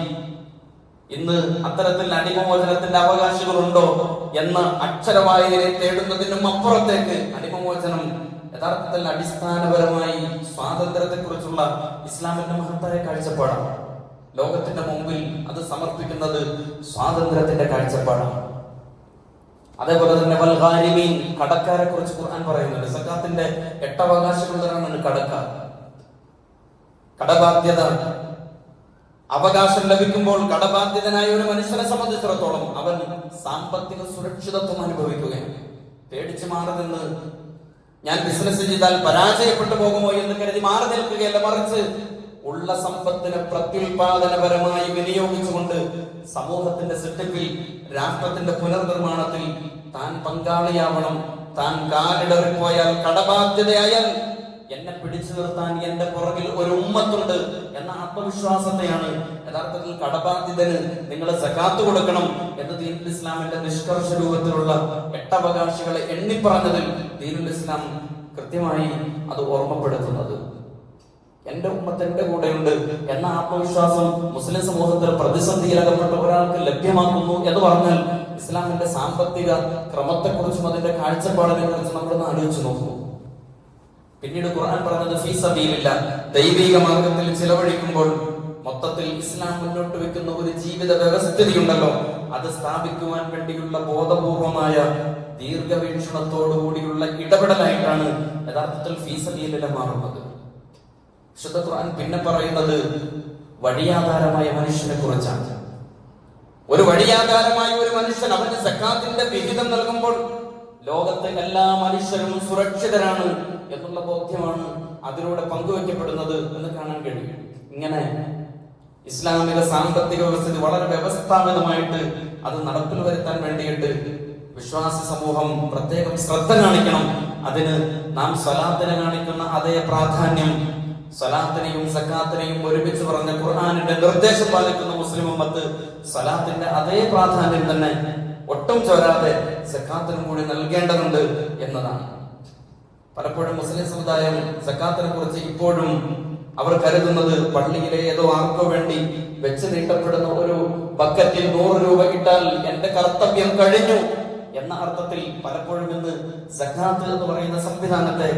ഇന്ന് അത്തരത്തിൽ അടിമമോചനത്തിന്റെ അവകാശികളുണ്ടോ എന്ന അക്ഷരവായനയെ തേടുന്നതിനും അപ്പുറത്തേക്ക് അടിമമോചനം യഥാർത്ഥത്തിൽ അടിസ്ഥാനപരമായി സ്വാതന്ത്ര്യത്തെ കുറിച്ചുള്ള ഇസ്ലാമിന്റെ മഹത്തായ കാഴ്ചപ്പാടാണ്. ലോകത്തിന്റെ മുമ്പിൽ അത് സമർപ്പിക്കുന്നത് സ്വാതന്ത്ര്യത്തിന്റെ കാഴ്ചപ്പാടാണ്. അതേപോലെ തന്നെ വൽഗാരിമീൻ, കടക്കാരെ കുറിച്ച് ഖുർആൻ പറയുന്നുണ്ട്. സക്കാത്തിന്റെ 8 അവകാശങ്ങളുള്ളവരാണ് കടക്കാർ. കടബാധ്യത, അവകാശം ലഭിക്കുമ്പോൾ കടബാധ്യതനായ ഒരു മനുഷ്യനെ സംബന്ധിച്ചിടത്തോളം അവൻ സാമ്പത്തിക സുരക്ഷിതത്വം അനുഭവിക്കുകയാണ്. പേടിച്ച് മാറി നിന്ന് ഞാൻ ബിസിനസ് ചെയ്താൽ പരാജയപ്പെട്ടു പോകുമോ എന്ന് കരുതി മാറി നിൽക്കുകയല്ല, മറിച്ച് ഉള്ള സമ്പത്തിനെ പ്രത്യുൽപാദനപരമായി വിനിയോഗിച്ചുകൊണ്ട് സമൂഹത്തിന്റെ സെറ്റപ്പിൽ, രാഷ്ട്രത്തിന്റെ പുനർനിർമ്മാണത്തിൽ താൻ പങ്കാളിയാവണം. താൻ കാലിടറിപ്പോയാൽ, കടബാധ്യതയായാൽ എന്നെ പിടിച്ചു നിർത്താൻ എന്റെ പുറകിൽ ഒരു ഉമ്മത്തുണ്ട് എന്ന ആത്മവിശ്വാസത്തെയാണ് യഥാർത്ഥത്തിൽ കടബാധ്യതന് നിങ്ങൾ സക്കാത്ത് കൊടുക്കണം എന്ന് ദീനുൽ ഇസ്ലാമിന്റെ നിഷ്കർഷ രൂപത്തിലുള്ള 8 അവകാശികളെ എണ്ണിപ്പറഞ്ഞതിൽ ദീനുൽ ഇസ്ലാം കൃത്യമായി അത് ഓർമ്മപ്പെടുത്തുന്നത്. എന്റെ ഉമ്മത്ത് എന്റെ കൂടെയുണ്ട് എന്ന ആത്മവിശ്വാസം മുസ്ലിം സമൂഹത്തിൽ പ്രതിസന്ധിയിലകപ്പെട്ട ഒരാൾക്ക് ലഭ്യമാക്കുന്നു എന്ന് പറഞ്ഞാൽ ഇസ്ലാമിന്റെ സാമ്പത്തിക ക്രമത്തെക്കുറിച്ചും അതിന്റെ കാഴ്ചപ്പാടിനെ കുറിച്ചും നമ്മളൊന്ന് ആലോചിച്ച് നോക്കൂ. പിന്നീട് ഖുർആൻ പറഞ്ഞത് ഫീ സബീലില്ലാഹ്, ദൈവിക മാർഗത്തിൽ ചിലവഴിക്കുമ്പോൾ മൊത്തത്തിൽ ഇസ്ലാം മുന്നോട്ട് വെക്കുന്ന ഒരു ജീവിത വ്യവസ്ഥിതി ഉണ്ടല്ലോ, അത് സ്ഥാപിക്കുവാൻ വേണ്ടിയുള്ള ബോധപൂർവമായ ദീർഘവീക്ഷണത്തോടുകൂടിയുള്ള ഇടപെടലായിട്ടാണ് യഥാർത്ഥത്തിൽ ഫീ സബീലില്ലാഹ് മാറുന്നത്. വിശുദ്ധ ഖുർആൻ പിന്നെ പറയുന്നത് വഴിയാധാരമായ മനുഷ്യനെ കുറിച്ചാണ്. ഒരു വഴിയാധാരമായ ഒരു മനുഷ്യൻ അവന് സക്കാത്തിന്റെ വിഹിതം നൽകുമ്പോൾ ലോകത്തെ എല്ലാ മനുഷ്യരും സുരക്ഷിതരാണ് എന്നുള്ള ബോധ്യമാണ് അതിലൂടെ പങ്കുവെക്കപ്പെടുന്നത് എന്ന് കാണാൻ കഴിയും. ഇങ്ങനെ ഇസ്ലാമിക സാമ്പത്തിക വ്യവസ്ഥിതി വളരെ വ്യവസ്ഥാപിതമായിട്ട് അത് നടപ്പിൽ വരുത്താൻ വേണ്ടിയിട്ട് വിശ്വാസി സമൂഹം പ്രത്യേകം ശ്രദ്ധ കാണിക്കണം. അതിന് നാം സ്വലാത്തിനെ കാണിക്കുന്ന അതേ പ്രാധാന്യം, സ്വലാത്തിനെയും സക്കാത്തിനെയും ഒരുമിച്ച് പറഞ്ഞ ഖുർആനിന്റെ നിർദ്ദേശം പാലിക്കുന്ന മുസ്ലിം ഉമ്മത്ത് സ്വലാത്തിന്റെ അതേ പ്രാധാന്യം തന്നെ ഒട്ടും ചോരാതെ സക്കാത്തിനും കൂടി നൽകേണ്ടതുണ്ട് എന്നതാണ്. പലപ്പോഴും മുസ്ലിം സമുദായം സക്കാത്തിനെ കുറിച്ച് ഇപ്പോഴും അവർ കരുതുന്നത് പള്ളിയിലെ ഏതോ ആർക്കോ വേണ്ടി വെച്ച് നീട്ടപ്പെടുന്ന ഒരു ബക്കറ്റിൽ 100 രൂപ ഇട്ടാൽ എന്റെ കർത്തവ്യം കഴിഞ്ഞു എന്ന അർത്ഥത്തിൽ പലപ്പോഴും ഇന്ന് സക്കാത്ത് എന്ന് പറയുന്ന സംവിധാനത്തെ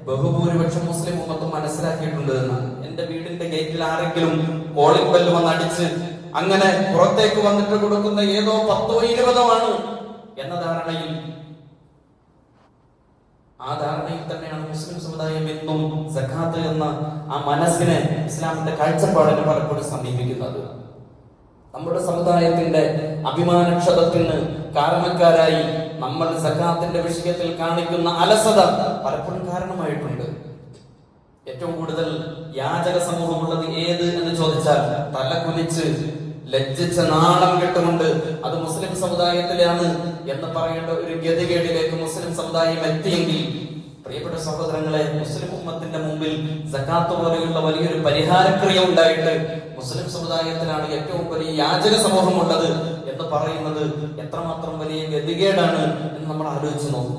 ബഹുഭൂരിപക്ഷം മുസ്ലിം ഉമ്മത്തും മനസ്സിലാക്കിയിട്ടുണ്ട് എന്നാണ്. എന്റെ വീടിന്റെ ഗേറ്റിൽ ആരെങ്കിലും കോളിംഗ് ബെല്ല് വന്നടിച്ച് അങ്ങനെ പുറത്തേക്ക് വന്നിട്ട് കൊടുക്കുന്ന ഏതോ 10ഓ 20ഓ ആണ് എന്ന ധാരണയിൽ, ആ ധാരണയിൽ തന്നെയാണ് മുസ്ലിം സമുദായം എന്നും സക്കാത്ത് എന്ന ആ മനസ്സിനെ, ഇസ്ലാമിന്റെ കാഴ്ചപ്പാടിനെ പലപ്പോഴും സമീപിക്കുന്നത്. നമ്മുടെ സമുദായത്തിന്റെ അഭിമാനക്ഷതത്തിന് കാരണക്കാരായി നമ്മൾ സക്കാത്തിന്റെ വിഷയത്തിൽ കാണിക്കുന്ന അലസത പലപ്പോഴും കാരണമായിട്ടുണ്ട്. ഏറ്റവും കൂടുതൽ യാചക സമൂഹമുള്ളത് ഏത് എന്ന് ചോദിച്ചാൽ തല കുലിച്ച് ലജ്ജിച്ച നാണം കെട്ടുകൊണ്ട് അത് മുസ്ലിം സമുദായത്തിലാണ് എന്ന് പറയേണ്ട ഒരു ഗതികേടിലേക്ക് മുസ്ലിം സമുദായം എത്തിയെങ്കിൽ, പ്രിയപ്പെട്ട സഹോദരങ്ങളെ, മുസ്ലിം ഉമ്മത്തിന്റെ മുമ്പിൽ സകാത്ത് പോലെയുള്ള വലിയൊരു പരിഹാരക്രിയ ഉണ്ടായിട്ട് മുസ്ലിം സമുദായത്തിലാണ് ഏറ്റവും വലിയ യാചക സമൂഹമുള്ളത് എന്ന് പറയുന്നത് എത്രമാത്രം വലിയ ഗതികേടാണ് എന്ന് നമ്മൾ ആലോചിച്ച് നോക്കൂ.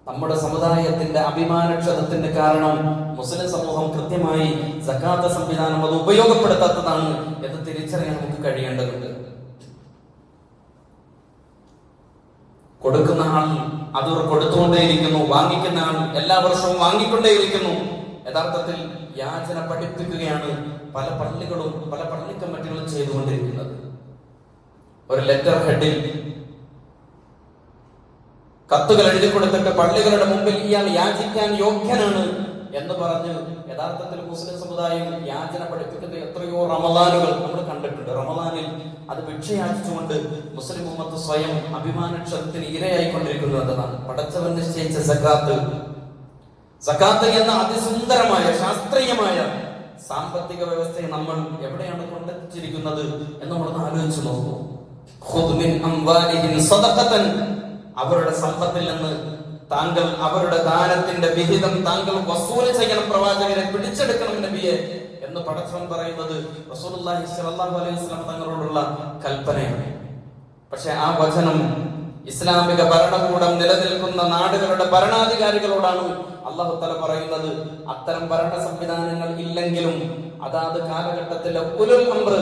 നമ്മുടെ സമുദായത്തിന്റെ അഭിമാനക്ഷതത്തിന്റെ കാരണം മുസ്ലിം സമൂഹം കൃത്യമായി സകാത്ത് സംവിധാനം അത് ഉപയോഗപ്പെടുത്താത്തതാണ് എന്ന് തിരിച്ചറിയാൻ നമുക്ക് കഴിയേണ്ടതുണ്ട്. കൊടുക്കുന്ന ആൾ അത് കൊടുത്തുകൊണ്ടേയിരിക്കുന്നു, വാങ്ങിക്കുന്ന ആൾ എല്ലാ വർഷവും വാങ്ങിക്കൊണ്ടേയിരിക്കുന്നു. യഥാർത്ഥത്തിൽ യാചന പഠിപ്പിക്കുകയാണ് പല പള്ളികളും പല പള്ളി കമ്മിറ്റികളും ചെയ്തുകൊണ്ടിരിക്കുന്നത്. ഒരു ലെറ്റർ ഹെഡിൽ കത്തുകൾ എഴുതി കൊടുത്തിട്ട് പള്ളികളുടെ മുമ്പിൽ ഇയാൾ യാചിക്കാൻ യോഗ്യനാണ് എന്ന് പറഞ്ഞ് യഥാർത്ഥത്തിൽ മുസ്ലിം സമുദായം യാചന പഠിപ്പിക്കുന്ന എത്രയോ റമദാനുകൾ നമ്മൾ കണ്ടിട്ടുണ്ട്. റമദാനിൽ അത് ഭിക്ഷയാചിച്ചുകൊണ്ട് മുസ്ലിം ഉമ്മത്ത് സ്വയം അഭിമാനക്ഷതത്തിന് ഇരയായിക്കൊണ്ടിരിക്കുന്നു എന്നതാണ്. പടച്ചവൻ നിശ്ചയിച്ച സകാത്ത് എന്ന അതിസുന്ദരമായ ശാസ്ത്രീയമായ സാമ്പത്തിക വ്യവസ്ഥയെ നമ്മൾ എവിടെയാണ് കൊണ്ടെത്തിച്ചിരിക്കുന്നത് എന്ന് നമ്മളൊന്ന് ആലോചിച്ചു നോക്കൂ. ഖുദ് മിൻ അംവാലിഹിം സദഖതൻ, അവരുടെ സമ്പത്തിൽ നിന്ന് താങ്കൾ അവരുടെ ദാനത്തിന്റെ വിഹിതം താങ്കൾ വസൂൽ ചെയ്യണം, പ്രവാചകരെ പിടിച്ചെടുക്കണം നബിയെ എന്ന് പടച്ചവൻ പറയുന്നത് റസൂലുള്ളാഹി സ്വല്ലല്ലാഹു അലൈഹി വസല്ലം തങ്ങളോടുള്ള കൽപ്പനയാണ്. പക്ഷെ ആ വചനം ഇസ്ലാമിക ഭരണകൂടം നിലനിൽക്കുന്ന നാടുകളുടെ ഭരണാധികാരികളോടാണ് അല്ലാഹു തആല പറയുന്നത്. അത്തരം ഭരണ സംവിധാനങ്ങൾ ഇല്ലെങ്കിലും അതാത് കാലഘട്ടത്തിലെ ഉലുൽ അംർ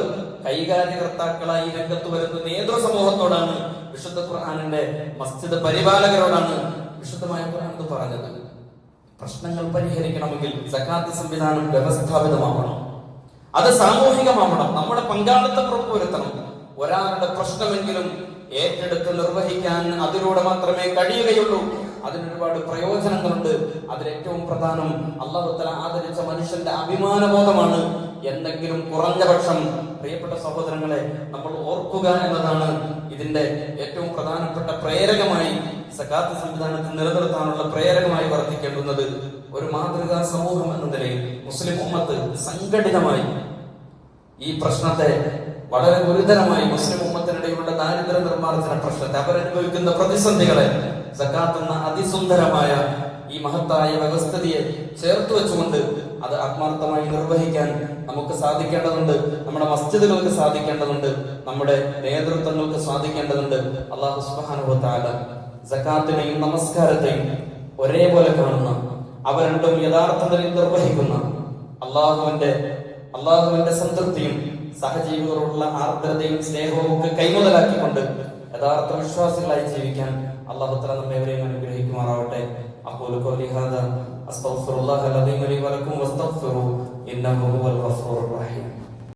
കൈകാര്യകർത്താക്കളായി രംഗത്ത് വരുന്ന നേതൃ സമൂഹത്തോടാണ്, വിശുദ്ധ ഖുർആനിന്റെ മസ്ജിദ് പരിപാലകരോടാണ് വിശുദ്ധമായ ഖുർആൻ പറഞ്ഞത്. പ്രശ്നങ്ങൾ പരിഹരിക്കണമെങ്കിൽ സകാത്ത് സംവിധാനം വ്യവസ്ഥാപിതമാവണം, അത് സാമൂഹികമാവണം, നമ്മുടെ പങ്കാളിത്തം ഉറപ്പുവരുത്തണം. ഒരാളുടെ പ്രശ്നമെങ്കിലും ഏറ്റെടുത്ത് നിർവഹിക്കാൻ അതിലൂടെ മാത്രമേ കഴിയുകയുള്ളൂ. അതിനൊരുപാട് പ്രയോജനങ്ങളുണ്ട്. അതിലേറ്റവും പ്രധാനം അല്ലാഹു തആല ആദരിച്ച മനുഷ്യന്റെ അഭിമാനബോധമാണ്. എന്തെങ്കിലും കുറഞ്ഞ പക്ഷം പ്രിയപ്പെട്ട സഹോദരങ്ങളെ നമ്മൾ ഓർക്കുക എന്നതാണ് ഇതിന്റെ ഏറ്റവും പ്രധാനപ്പെട്ട പ്രേരകമായി സകാത്ത് സംവിധാനത്തിൽ നിലനിർത്താനുള്ള പ്രേരകമായി വർത്തിക്കേണ്ടുന്നത്. ഒരു മാതൃകാ സമൂഹം എന്ന നിലയിൽ മുസ്ലിം ഉമ്മത്ത് സംഘടിതമായി ഈ പ്രശ്നത്തെ വളരെ ഗുരുതരമായി മുസ്ലിം ഉമ്മത്തിനിടയിലുള്ള ദാരിദ്ര്യ നിർമ്മാർജ്ജന പ്രശ്നത്തെ, അവരനുഭവിക്കുന്ന പ്രതിസന്ധികളെ സകാത്ത് എന്ന അതിസുന്ദരമായ ഈ മഹത്തായ വ്യവസ്ഥിതിയെ ചേർത്ത് വെച്ചുകൊണ്ട് അത് ആത്മാർത്ഥമായി നിർവഹിക്കാൻ നമുക്ക് സാധിക്കേണ്ടതുണ്ട്. നമ്മുടെ മസ്ജിദുകൾക്ക് സാധിക്കേണ്ടതുണ്ട്, നമ്മുടെ നേതൃത്വങ്ങൾക്ക് സാധിക്കേണ്ടതുണ്ട്. അല്ലാഹു സുബ്ഹാനഹു വ തആല സകാത്തിനെയും നമസ്കാരത്തെയും ഒരേപോലെ കാണുന്ന, അവ രണ്ടും യഥാർത്ഥത്തിൽ നിർവഹിക്കുന്ന അള്ളാഹുവിന്റെ സംതൃപ്തിയും സഹജീവികളോടുള്ള ആർദ്രതയും സ്നേഹവും ഒക്കെ കൈമുതലാക്കിക്കൊണ്ട് യഥാർത്ഥ വിശ്വാസികളായി ജീവിക്കാൻ അല്ലാഹു തആല നമ്മെവരെയും അനുഗ്രഹിക്കുമാറാവട്ടെ. അഖൂലു ഖൗലി ഹാദാ അസ്തഗ്ഫിറുല്ലാഹൽ അലീം ലി വലക്കും വസ്തഗ്ഫിറൂ ഇന്നഹു ഹുവൽ ഗഫൂറുർ റഹീം.